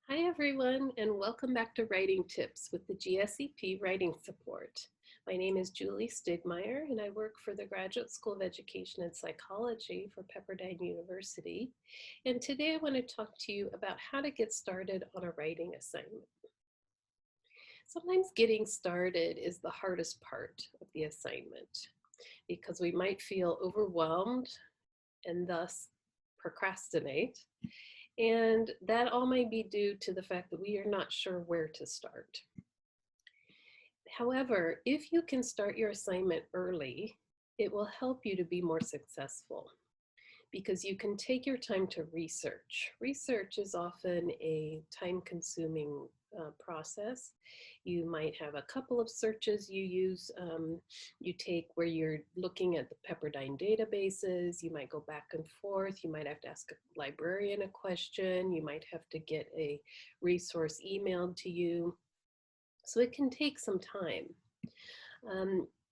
Hi everyone, and welcome back to Writing Tips with the GSEP Writing Support. My name is Julie Stigmeyer, and I work for the Graduate School of Education and Psychology for Pepperdine University. And today I want to talk to you about how to get started on a writing assignment. Sometimes getting started is the hardest part of the assignment because we might feel overwhelmed and thus procrastinate. And that all might be due to the fact that we are not sure where to start. However, if you can start your assignment early, it will help you to be more successful because you can take your time to research. Research is often a time-consuming process. You might have a couple of searches you use. You take where you're looking at the Pepperdine databases. You might go back and forth. You might have to ask a librarian a question. You might have to get a resource emailed to you. So it can take some time.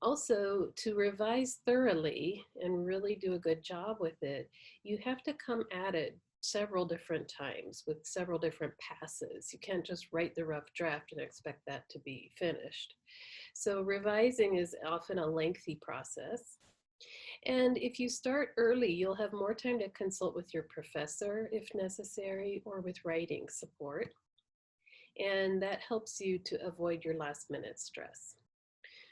Also, to revise thoroughly and really do a good job with it, you have to come at it several different times with several different passes. You can't just write the rough draft and expect that to be finished. So revising is often a lengthy process. And if you start early, you'll have more time to consult with your professor if necessary, or with writing support. And that helps you to avoid your last minute stress.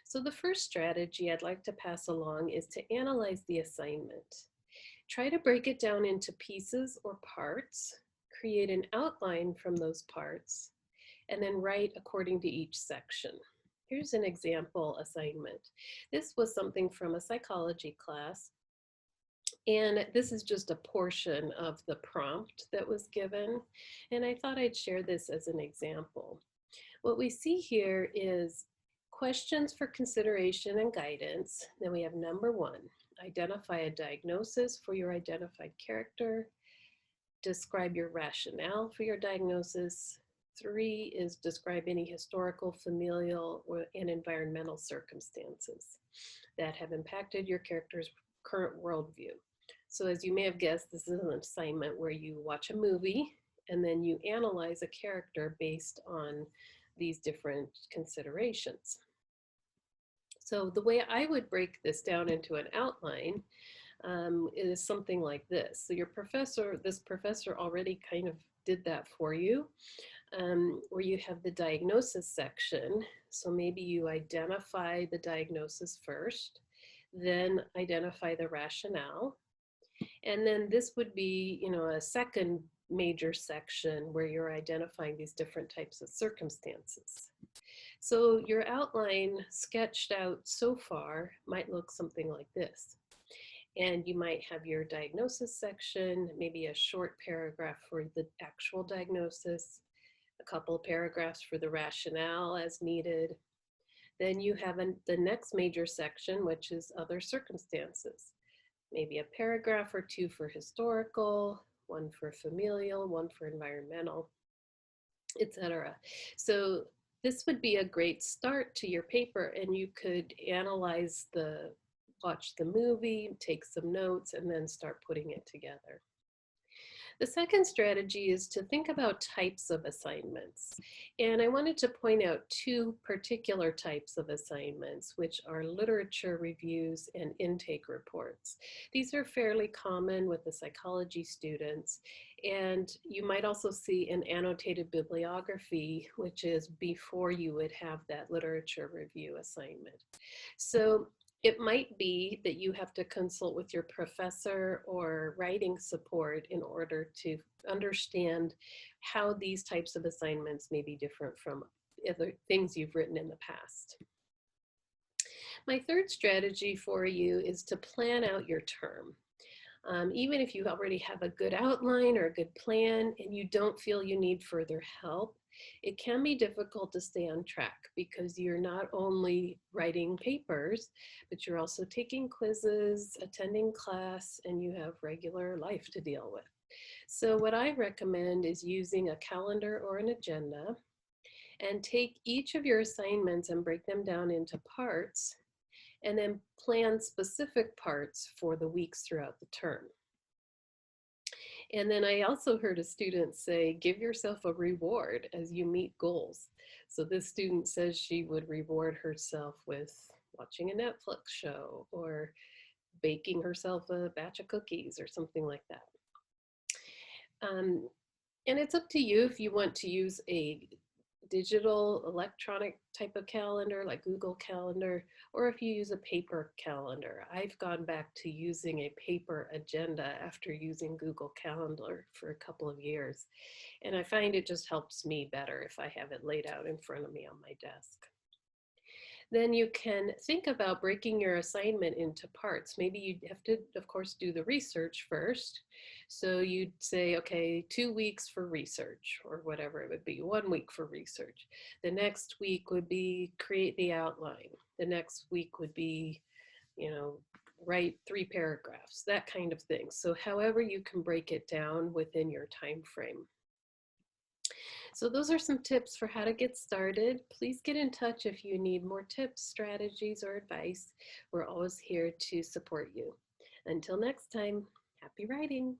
So the first strategy I'd like to pass along is to analyze the assignment. Try to break it down into pieces or parts, create an outline from those parts, and then write according to each section. Here's an example assignment. This was something from a psychology class, and this is just a portion of the prompt that was given, and I thought I'd share this as an example. What we see here is questions for consideration and guidance. Then we have number 1, identify a diagnosis for your identified character. Describe your rationale for your diagnosis. 3 is describe any historical, familial, and environmental circumstances that have impacted your character's current worldview. So as you may have guessed, this is an assignment where you watch a movie and then you analyze a character based on these different considerations. So the way I would break this down into an outline is something like this. So this professor already kind of did that for you, where you have the diagnosis section. So maybe you identify the diagnosis first, then identify the rationale. And then this would be, a second major section where you're identifying these different types of circumstances. So your outline sketched out so far might look something like this. And you might have your diagnosis section, maybe a short paragraph for the actual diagnosis, a couple of paragraphs for the rationale as needed. Then you have the next major section, which is other circumstances. Maybe a paragraph or 2 for historical, 1 for familial, 1 for environmental, etc. So this would be a great start to your paper, and you could watch the movie, take some notes, and then start putting it together. The second strategy is to think about types of assignments. And I wanted to point out 2 particular types of assignments, which are literature reviews and intake reports. These are fairly common with the psychology students. And you might also see an annotated bibliography, which is before you would have that literature review assignment. So it might be that you have to consult with your professor or writing support in order to understand how these types of assignments may be different from other things you've written in the past. My third strategy for you is to plan out your term. Even if you already have a good outline or a good plan and you don't feel you need further help, it can be difficult to stay on track because you're not only writing papers, but you're also taking quizzes, attending class, and you have regular life to deal with. So what I recommend is using a calendar or an agenda and take each of your assignments and break them down into parts and then plan specific parts for the weeks throughout the term. And then I also heard a student say, give yourself a reward as you meet goals. So this student says she would reward herself with watching a Netflix show or baking herself a batch of cookies or something like that. Um, and it's up to you if you want to use a digital electronic type of calendar like Google Calendar, or if you use a paper calendar. I've gone back to using a paper agenda after using Google Calendar for a couple of years. And I find it just helps me better if I have it laid out in front of me on my desk. Then you can think about breaking your assignment into parts. Maybe you have to, of course, do the research first. So you'd say, okay, 2 weeks for research or whatever it would be, 1 week for research. The next week would be create the outline. The next week would be, write 3 paragraphs, that kind of thing. So however you can break it down within your time frame. So those are some tips for how to get started. Please get in touch if you need more tips, strategies, or advice. We're always here to support you. Until next time, happy writing.